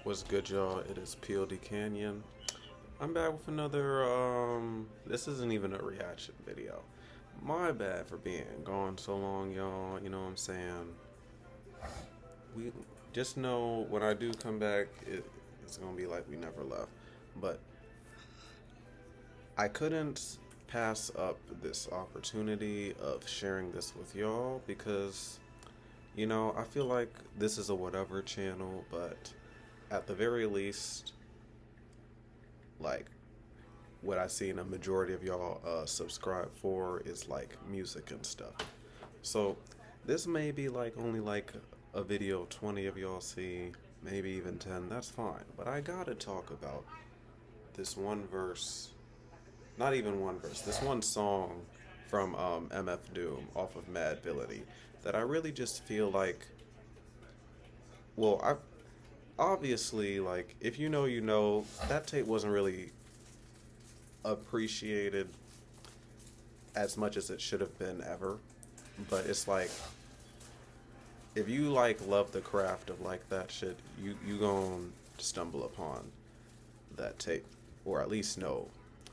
What's good, y'all? It is Pod.cannion. I'm back with another, this isn't even a reaction video. My bad for being gone so long, y'all. You know what I'm saying? We just know when I do come back, it's gonna be like we never left. But I couldn't pass up this opportunity of sharing this with y'all because, I feel like this is a whatever channel, but at the very least, like what I seen a majority of y'all subscribe for is like music and stuff. So this may be like only like a video 20 of y'all see, maybe even 10. That's fine. But I gotta talk about this one verse, not even one verse, this one song from MF Doom off of Madvillainy that I really just feel like, I obviously, like, if you know, that tape wasn't really appreciated as much as it should have been ever. But it's like, if you like love the craft of like that shit, you gon' stumble upon that tape, or at least know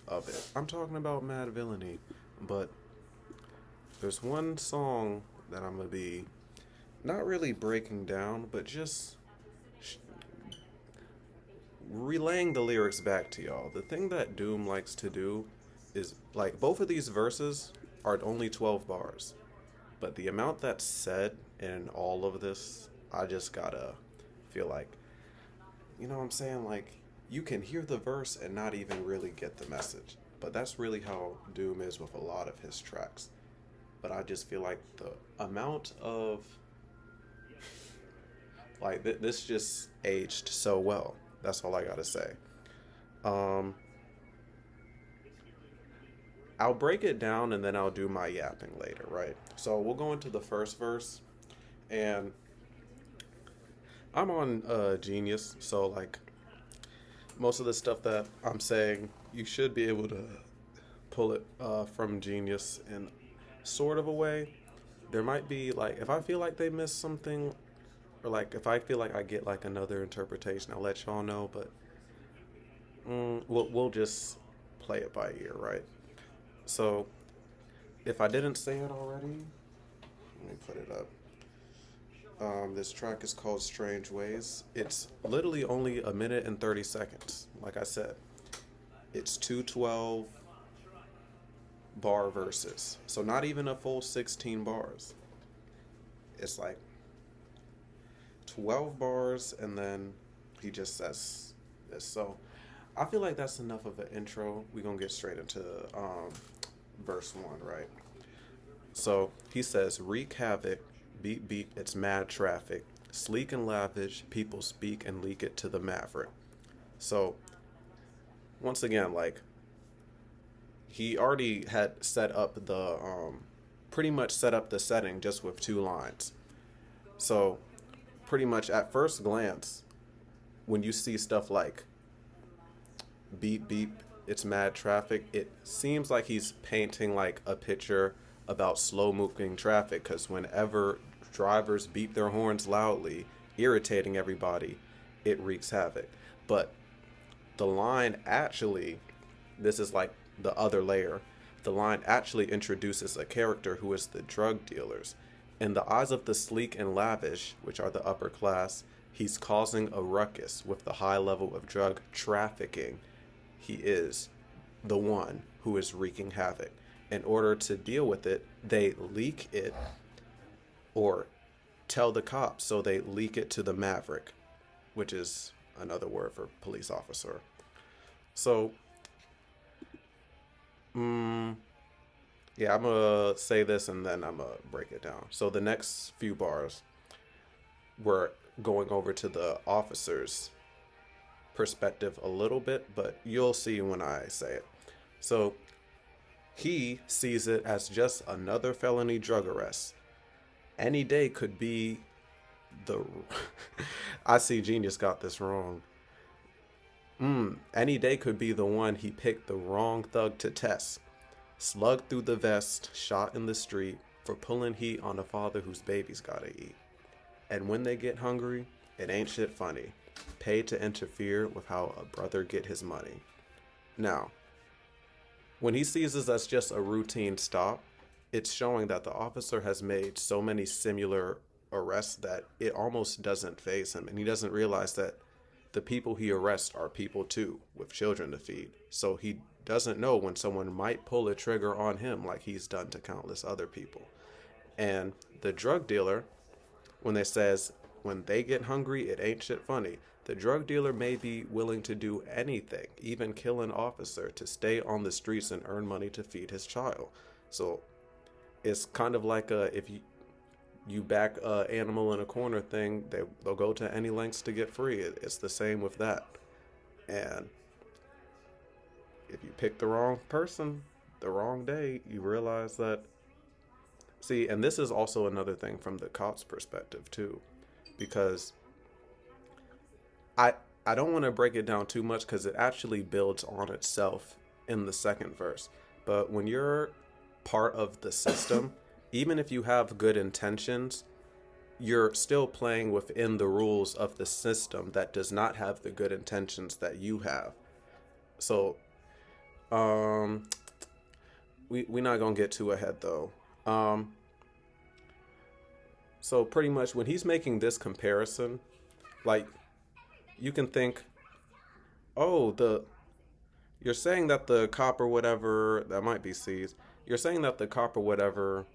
of it. I'm talking about Madvillainy, but there's one song that I'm gonna be not really breaking down, but just relaying the lyrics back to y'all. The thing that Doom likes to do is, like, both of these verses are only 12 bars, but the amount that's said in all of this, I just gotta feel like, you know what I'm saying? Like, you can hear the verse and not even really get the message. But that's really how Doom is with a lot of his tracks. But I just feel like the amount of, like, this just aged so well. That's all I gotta say. Um, I'll break it down and then I'll do my yapping later, right? So we'll go into the first verse, and I'm on Genius, so like most of the stuff that I'm saying, you should be able to pull it from Genius in sort of a way. There might be like, if I feel like they missed something, or like if I feel like I get like another interpretation, I'll let y'all know. But we'll just play it by ear, right? So if I didn't say it already, let me put it up. This track is called Strange Ways. It's literally only a minute and 30 seconds. Like I said, it's 212 bar verses. So not even a full 16 bars. It's like 12 bars, and then he just says this. So I feel like that's enough of an intro. We're going to get straight into verse 1, right? So he says, wreak havoc, beat beat, it's mad traffic, sleek and lavish, people speak and leak it to the maverick. So once again, like, he already had set up the pretty much set up the setting just with two lines. So pretty much at first glance, when you see stuff like beep beep, it's mad traffic, it seems like he's painting like a picture about slow moving traffic, because whenever drivers beat their horns loudly, irritating everybody, it wreaks havoc. But the line actually, this is like the other layer, the line actually introduces a character who is the drug dealers. In the eyes of the sleek and lavish, which are the upper class, he's causing a ruckus with the high level of drug trafficking. He is the one who is wreaking havoc. In order to deal with it, they leak it or tell the cops, so they leak it to the maverick, which is another word for police officer. So, yeah, I'm gonna say this and then I'm gonna break it down. So the next few bars, we're going over to the officer's perspective a little bit, but you'll see when I say it. So he sees it as just another felony drug arrest. Any day could be the I see Genius got this wrong. Any day could be the one he picked the wrong thug to test. Slugged through the vest, shot in the street for pulling heat on a father whose baby's gotta eat. And when they get hungry, it ain't shit funny. Pay to interfere with how a brother get his money. Now, when he sees this as just a routine stop, it's showing that the officer has made so many similar arrests that it almost doesn't faze him. And he doesn't realize that the people he arrests are people too, with children to feed. So he doesn't know when someone might pull a trigger on him like he's done to countless other people. And the drug dealer, when they says, when they get hungry, it ain't shit funny. The drug dealer may be willing to do anything, even kill an officer, to stay on the streets and earn money to feed his child. So it's kind of like if you back a animal in a corner thing, they'll go to any lengths to get free. It's the same with that. And if you pick the wrong person, the wrong day, you realize that. See, and this is also another thing from the cop's perspective too, because I don't want to break it down too much because it actually builds on itself in the second verse. But when you're part of the system, even if you have good intentions, you're still playing within the rules of the system that does not have the good intentions that you have. So, we're not gonna get too ahead though. So pretty much when he's making this comparison, like, you can think, oh, you're saying that the cop or whatever, that might be C's, you're saying that the cop or whatever,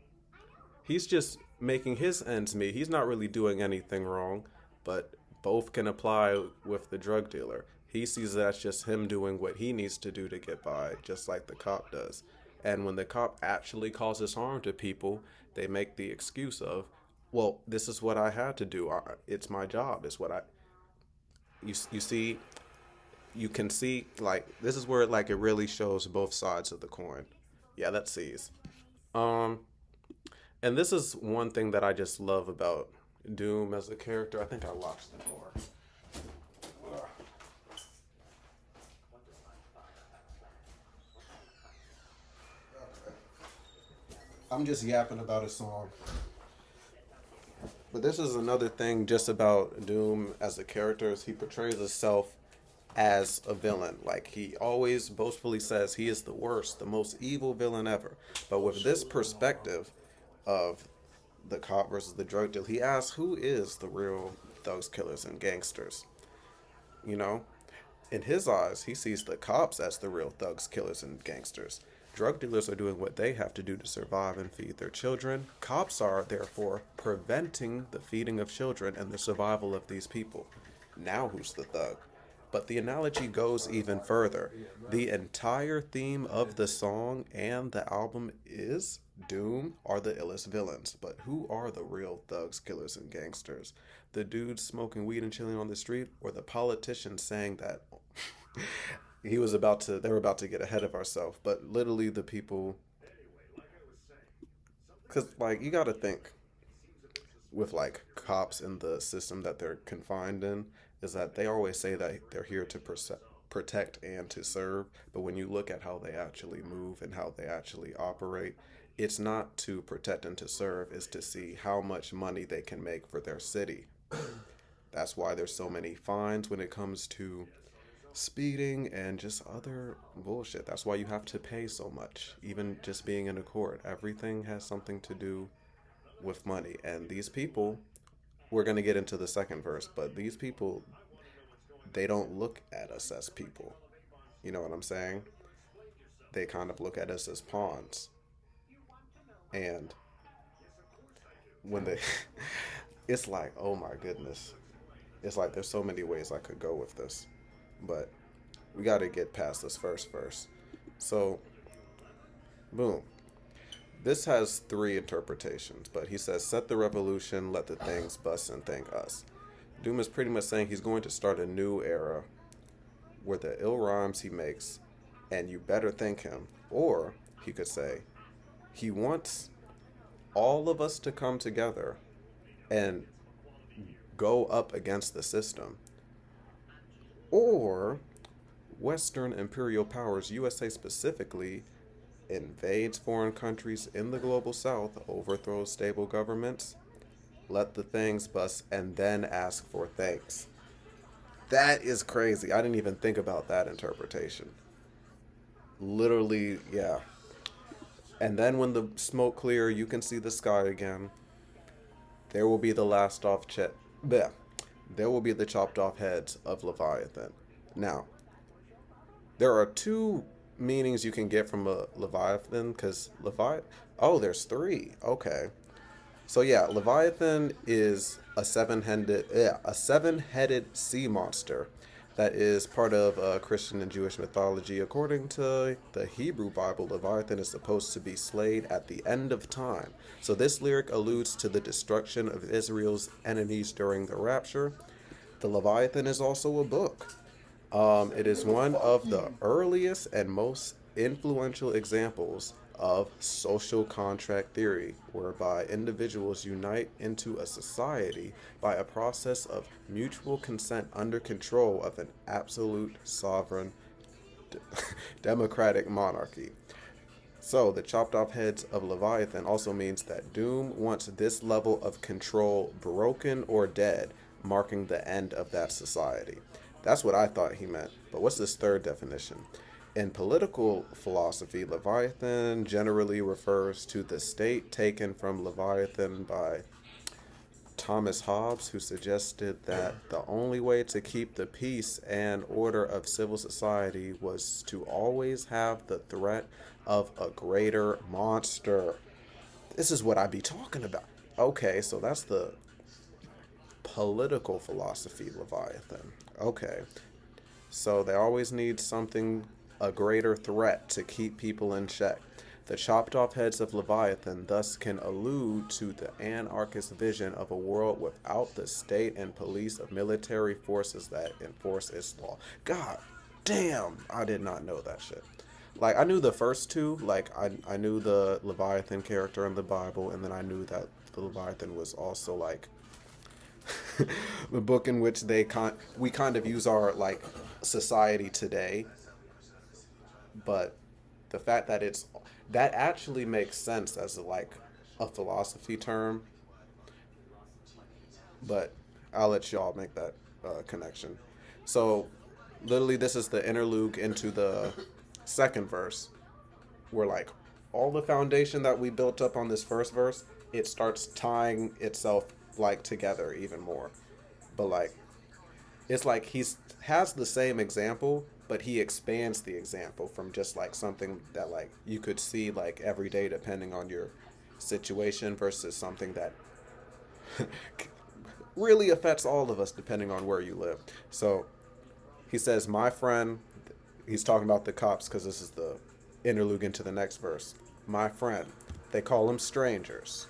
he's just making his ends meet. He's not really doing anything wrong, but both can apply with the drug dealer. He sees that as just him doing what he needs to do to get by, just like the cop does. And when the cop actually causes harm to people, they make the excuse of, well, this is what I had to do. It's my job. It's what you see, you can see, like, this is where like it really shows both sides of the coin. Yeah, that's C's. Um, and this is one thing that I just love about Doom as a character. I think I locked the door. I'm just yapping about a song. But this is another thing just about Doom as a character, is he portrays himself as a villain. Like, he always boastfully says he is the worst, the most evil villain ever. But with this perspective of the cop versus the drug dealer, he asks, who is the real thugs, killers, and gangsters? You know? In his eyes, he sees the cops as the real thugs, killers, and gangsters. Drug dealers are doing what they have to do to survive and feed their children. Cops are, therefore, preventing the feeding of children and the survival of these people. Now who's the thug? But the analogy goes even further. The entire theme of the song and the album is Doom are the illest villains. But who are the real thugs, killers, and gangsters? The dudes smoking weed and chilling on the street, or the politicians saying that they were about to get ahead of ourselves, but literally the people, because, like, you got to think with, like, cops in the system that they're confined in, is that they always say that they're here to protect and to serve, but when you look at how they actually move and how they actually operate, it's not to protect and to serve, it's to see how much money they can make for their city. That's why there's so many fines when it comes to speeding and just other bullshit. That's why you have to pay so much. Even just being in a court, everything has something to do with money. And these people, we're going to get into the second verse, but these people, they don't look at us as people. You know what I'm saying? They kind of look at us as pawns. And when they it's like, oh my goodness, it's like there's so many ways I could go with this, but we got to get past this first verse. So, boom. This has three interpretations, but he says, set the revolution, let the things bust and thank us. Doom is pretty much saying he's going to start a new era where the ill rhymes he makes, and you better thank him. Or he could say, he wants all of us to come together and go up against the system. Or Western imperial powers, USA specifically, invades foreign countries in the global south, overthrows stable governments, let the things bust, and then ask for thanks. That is crazy. I didn't even think about that interpretation. Literally, yeah. And then when the smoke clear, you can see the sky again. There will be the last off bleh. There will be the chopped off heads of Leviathan. Now, there are two meanings you can get from a Leviathan, because Leviathan. Oh, there's three. Okay. So yeah, Leviathan is a seven-headed sea monster that is part of Christian and Jewish mythology. According to the Hebrew Bible, Leviathan is supposed to be slayed at the end of time. So this lyric alludes to the destruction of Israel's enemies during the rapture. The Leviathan is also a book. It is one of the earliest and most influential examples of social contract theory, whereby individuals unite into a society by a process of mutual consent under control of an absolute sovereign d- democratic monarchy. So, the chopped off heads of Leviathan also means that Doom wants this level of control broken or dead, marking the end of that society. That's what I thought he meant. But what's this third definition? In political philosophy, Leviathan generally refers to the state taken from Leviathan by Thomas Hobbes, who suggested that the only way to keep the peace and order of civil society was to always have the threat of a greater monster. This is what I be talking about. Okay, so that's the political philosophy, Leviathan. Okay, so they always need something, a greater threat to keep people in check. The chopped off heads of Leviathan thus can allude to the anarchist vision of a world without the state and police of military forces that enforce its law. God damn, I did not know that shit. Like, I knew the first two, like, I knew the Leviathan character in the Bible, and then I knew that the Leviathan was also, like, the book in which we kind of use our, like, society today. But the fact that that actually makes sense as like a philosophy term, but I'll let y'all make that connection. So literally this is the interlude into the second verse, where like all the foundation that we built up on this first verse, it starts tying itself like together even more. But like it's like he's has the same example, but he expands the example from just like something that like you could see like every day depending on your situation versus something that really affects all of us depending on where you live. So he says, "My friend," he's talking about the cops because this is the interlude into the next verse. "My friend, they call them strangers.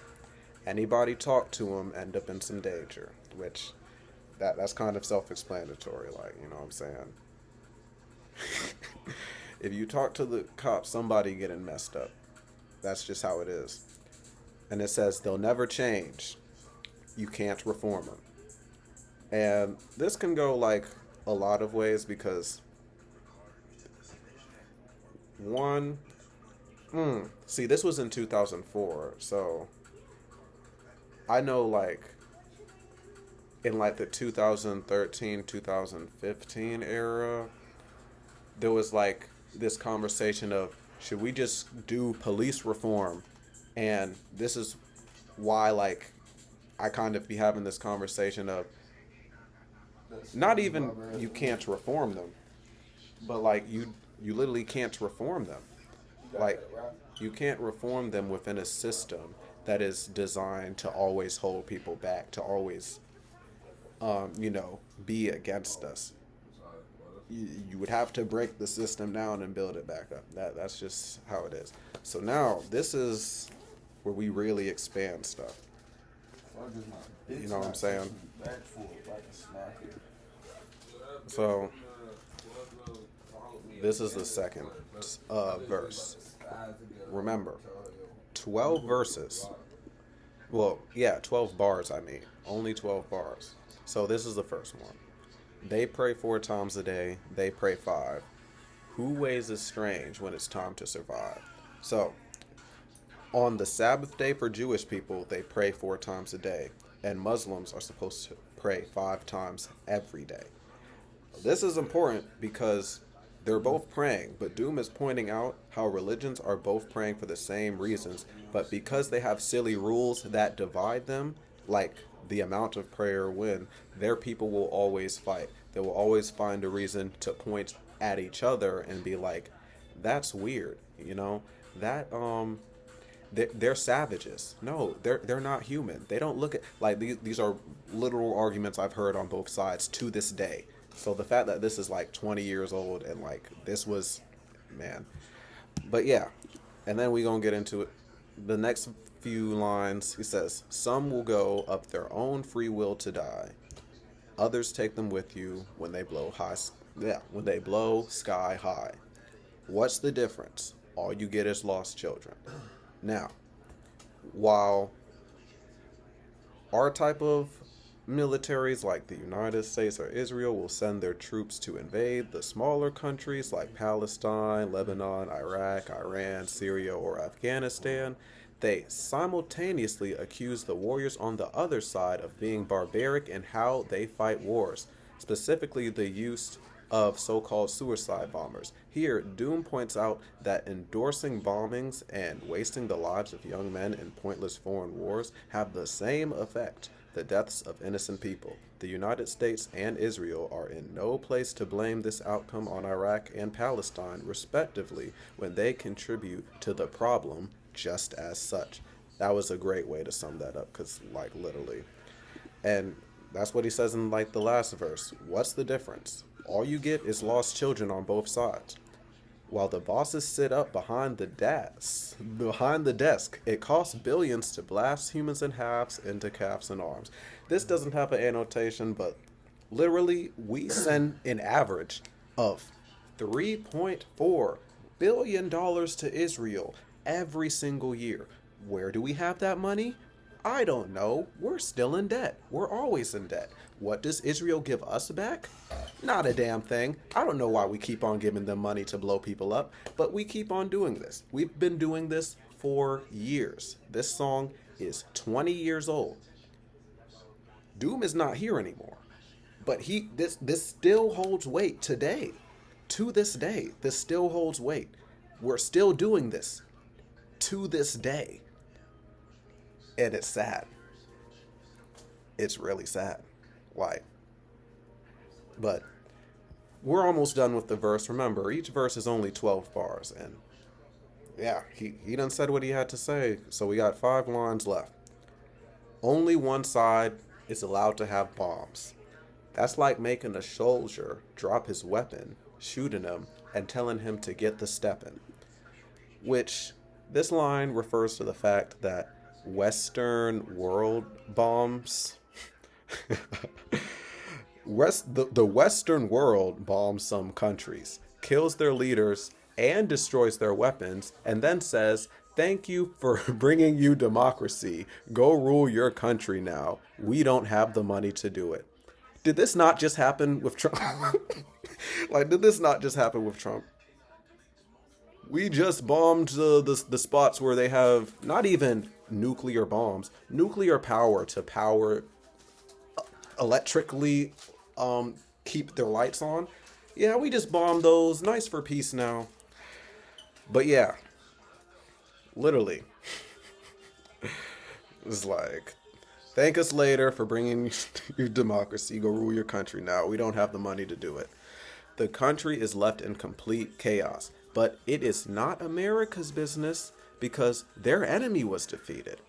Anybody talk to them end up in some danger," which that's kind of self-explanatory, like, you know what I'm saying? If you talk to the cops, somebody getting messed up. That's just how it is. And it says they'll never change. You can't reform them. And this can go like a lot of ways because one, see, this was in 2004, so I know like in like the 2013, 2015 era, there was like this conversation of should we just do police reform? And this is why like I kind of be having this conversation of not even you can't reform them, but like you literally can't reform them. Like you can't reform them within a system that is designed to always hold people back, to always be against us. You would have to break the system down and build it back up. That's just how it is. So now this is where we really expand stuff. You know what I'm saying? So this is the second verse. Remember, 12 verses. Well, yeah, 12 bars, I mean. Only 12 bars. So this is the first one. They pray 4 times a day. They pray 5. Who ways is strange when it's time to survive? So, on the Sabbath day for Jewish people, they pray 4 times a day. And Muslims are supposed to pray 5 times every day. This is important because they're both praying, but Doom is pointing out how religions are both praying for the same reasons, but because they have silly rules that divide them, like the amount of prayer when, their people will always fight. They will always find a reason to point at each other and be like, that's weird, you know? That they're savages. No, they're not human. They don't look at like these are literal arguments I've heard on both sides to this day. So the fact that this is like 20 years old and like this was, man. But yeah, and then we gonna get into it. The next few lines, he says, "Some will go of their own free will to die. Others take them with you when they blow high. Yeah, when they blow sky high. What's the difference? All you get is lost children." Now, while our type of militaries like the United States or Israel will send their troops to invade the smaller countries like Palestine, Lebanon, Iraq, Iran, Syria, or Afghanistan, they simultaneously accuse the warriors on the other side of being barbaric in how they fight wars, specifically the use of so-called suicide bombers. Here, Doom points out that endorsing bombings and wasting the lives of young men in pointless foreign wars have the same effect, the deaths of innocent people. The United States and Israel are in no place to blame this outcome on Iraq and Palestine, respectively, when they contribute to the problem just as such. That was a great way to sum that up, because, like, literally. And that's what he says in, like, the last verse. What's the difference? All you get is lost children on both sides. While the bosses sit up behind the desk, it costs billions to blast humans in halves into calves and arms. This doesn't have an annotation, but literally, we send an average of $3.4 billion to Israel every single year. Where do we have that money? I don't know. We're still in debt. We're always in debt. What does Israel give us back? Not a damn thing. I don't know why we keep on giving them money to blow people up, but we keep on doing this. We've been doing this for years. This song is 20 years old. Doom is not here anymore, but this still holds weight today. To this day, this still holds weight. We're still doing this to this day. And it's sad. It's really sad. Like, but we're almost done with the verse. Remember, each verse is only 12 bars. And yeah, he done said what he had to say. So we got 5 lines left. Only one side is allowed to have bombs. That's like making a soldier drop his weapon, shooting him, and telling him to get the steppin'. Which, this line refers to the fact that Western world bombs the Western world bombs some countries, kills their leaders and destroys their weapons, and then says, "Thank you for bringing you democracy. Go rule your country now. We don't have the money to do it." Did this not just happen with Trump? Like, did this not just happen with Trump? We just bombed the spots where they have not even nuclear bombs, nuclear power to power electrically keep their lights on. Yeah, we just bombed those. Nice for peace now. But yeah, literally, it's like, thank us later for bringing your democracy. Go rule your country now. We don't have the money to do it. The country is left in complete chaos. But it is not America's business because their enemy was defeated.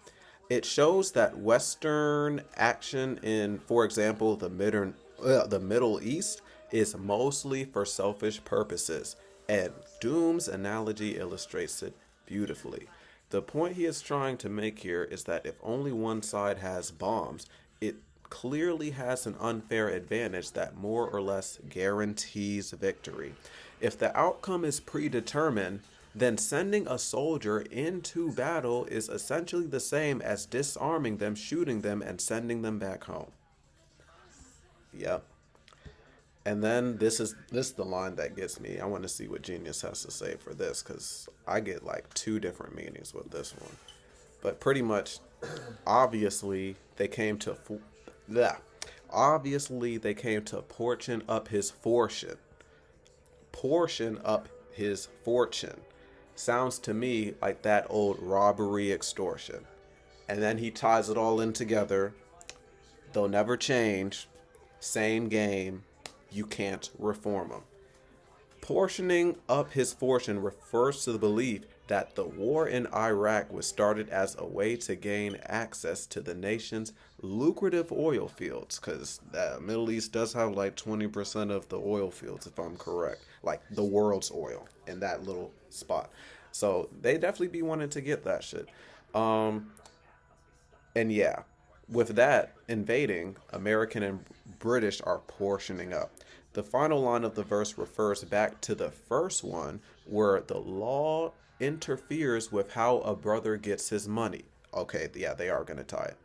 It shows that Western action in, for example, the Middle East is mostly for selfish purposes. And Doom's analogy illustrates it beautifully. The point he is trying to make here is that if only one side has bombs, it clearly has an unfair advantage that more or less guarantees victory. If the outcome is predetermined, then sending a soldier into battle is essentially the same as disarming them, shooting them, and sending them back home. Yep. And then this is the line that gets me. I want to see what Genius has to say for this, because I get like 2 different meanings with this one. But pretty much, obviously, they came to Obviously, they came to portion up his fortune. Portion up his fortune. Sounds to me like that old robbery extortion. And then he ties it all in together. They'll never change. Same game. You can't reform them. Portioning up his fortune refers to the belief that the war in Iraq was started as a way to gain access to the nation's lucrative oil fields, because the Middle East does have like 20% of the oil fields, if I'm correct, like the world's oil in that little spot. So they definitely be wanting to get that shit. Um, and yeah, with that invading, American and British are portioning up. The final line of the verse refers back to the first one, where the law interferes with how a brother gets his money. Okay, yeah, they are going to tie it.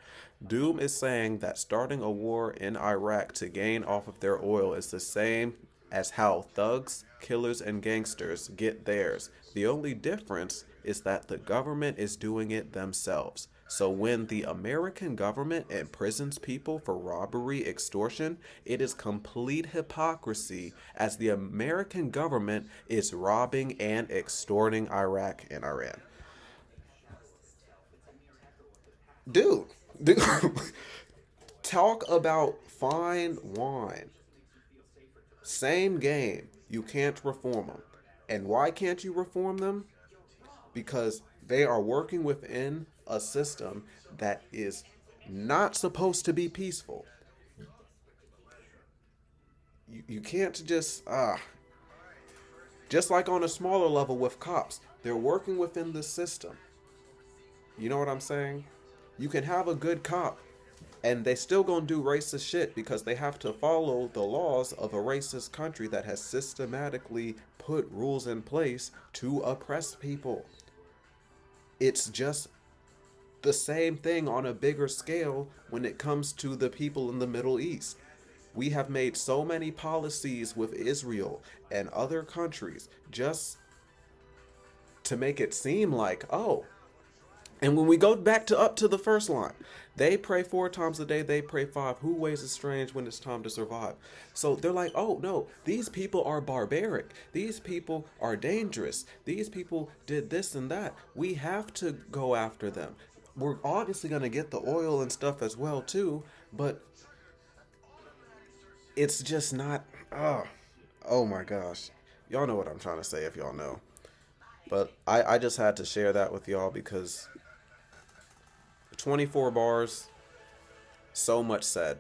Doom is saying that starting a war in Iraq to gain off of their oil is the same as how thugs, killers, and gangsters get theirs. The only difference is that the government is doing it themselves. So when the American government imprisons people for robbery, extortion, it is complete hypocrisy, as the American government is robbing and extorting Iraq and Iran. Dude, dude, talk about fine wine. Same game. You can't reform them. And why can't you reform them? Because they are working within a system that is not supposed to be peaceful. You can't just like on a smaller level with cops, they're working within the system. You know what I'm saying? You can have a good cop and they still gonna do racist shit because they have to follow the laws of a racist country that has systematically put rules in place to oppress people. It's just the same thing on a bigger scale when it comes to the people in the Middle East. We have made so many policies with Israel and other countries just to make it seem like, oh, and when we go back to up to the first line, they pray 4 times a day, they pray 5. Who ways is strange when it's time to survive? So they're like, oh no, these people are barbaric. These people are dangerous. These people did this and that. We have to go after them. We're obviously going to get the oil and stuff as well too, but it's just not, oh my gosh. Y'all know what I'm trying to say if y'all know. But I just had to share that with y'all because 24 bars, so much said.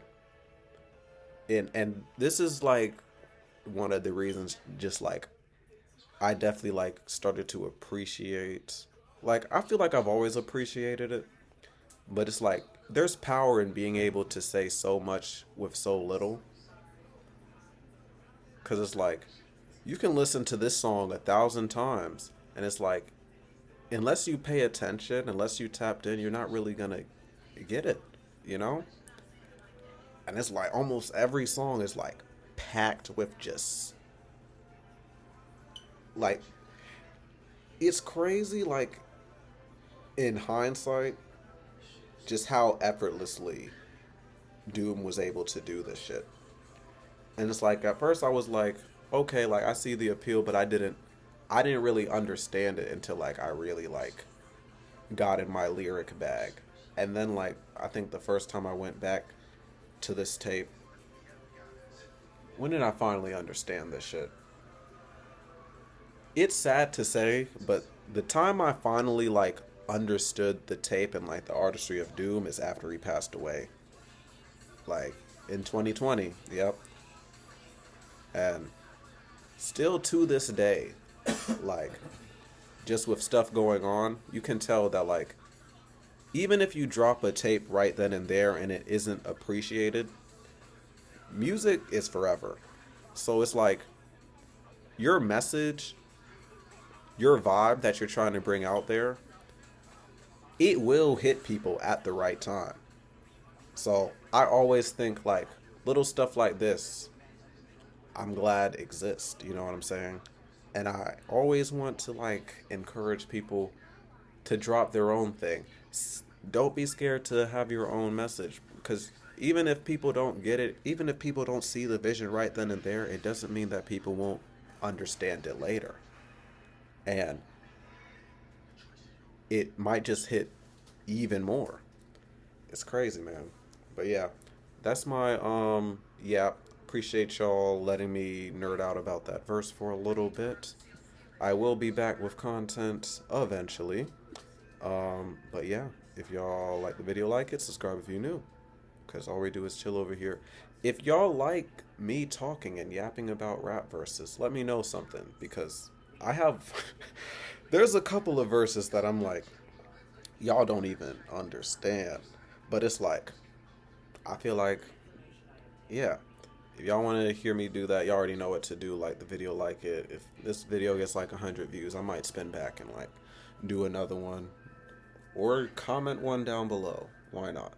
And this is like one of the reasons just like I definitely like started to appreciate, like I feel like I've always appreciated it, but it's like there's power in being able to say so much with so little. Cause it's like you can listen to this song 1,000 times and it's like unless you pay attention, unless you tapped in, you're not really gonna get it, you know? And it's like almost every song is like packed with just like it's crazy like in hindsight just how effortlessly Doom was able to do this shit. And it's like at first I was like, okay, like I see the appeal, but I didn't really understand it until like I really like got in my lyric bag. And then like I think the first time I went back to this tape, when did I finally understand this shit? It's sad to say, but the time I finally like understood the tape and like the artistry of Doom is after he passed away. Like in 2020, yep. And still to this day, like just with stuff going on, you can tell that like even if you drop a tape right then and there and it isn't appreciated, music is forever. So it's like your message, your vibe that you're trying to bring out there, it will hit people at the right time. So I always think like little stuff like this, I'm glad exist. You know what I'm saying? And I always want to like encourage people to drop their own thing. Don't be scared to have your own message because Even if people don't get it, even if people don't see the vision right then and there, it doesn't mean that people won't understand it later. And it might just hit even more. It's crazy, man. But yeah, that's my yeah, appreciate y'all letting me nerd out about that verse for a little bit. I will be back with content eventually. But yeah, if y'all like the video, like it, subscribe if you're new. Because all we do is chill over here. If y'all like me talking and yapping about rap verses, let me know something. Because I have. There's a couple of verses that I'm like, y'all don't even understand. But it's like, I feel like, yeah. If y'all want to hear me do that, y'all already know what to do. Like the video, like it. If this video gets like 100 views, I might spin back and like do another one. Or comment one down below. Why not?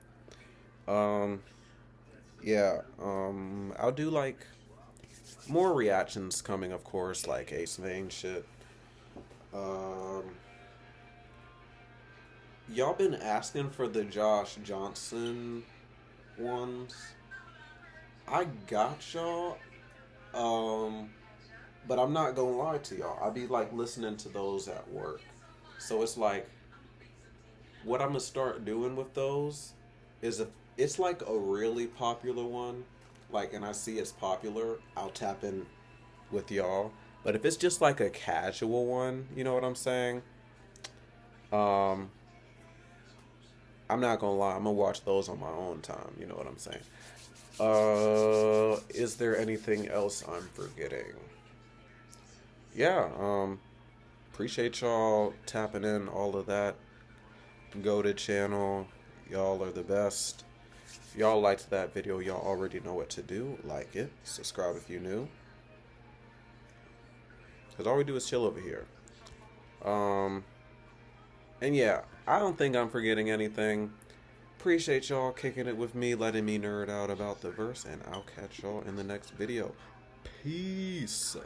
Um, yeah, I'll do like more reactions coming, of course, like Ace Vane shit. Um, y'all been asking for the Josh Johnson ones. I got y'all, um, but I'm not gonna lie to y'all. I be like listening to those at work. So it's like, what I'm gonna start doing with those is if it's like a really popular one, like, and I see it's popular, I'll tap in with y'all. But if it's just like a casual one, you know what I'm saying? Um, I'm not gonna lie, I'm gonna watch those on my own time. You know what I'm saying? Is there anything else I'm forgetting? Yeah. Appreciate y'all tapping in all of that. Go to channel. Y'all are the best. If y'all liked that video, y'all already know what to do. Like it. Subscribe if you're new. Because all we do is chill over here. Um, and yeah, I don't think I'm forgetting anything. Appreciate y'all kicking it with me, letting me nerd out about the verse, and I'll catch y'all in the next video. Peace.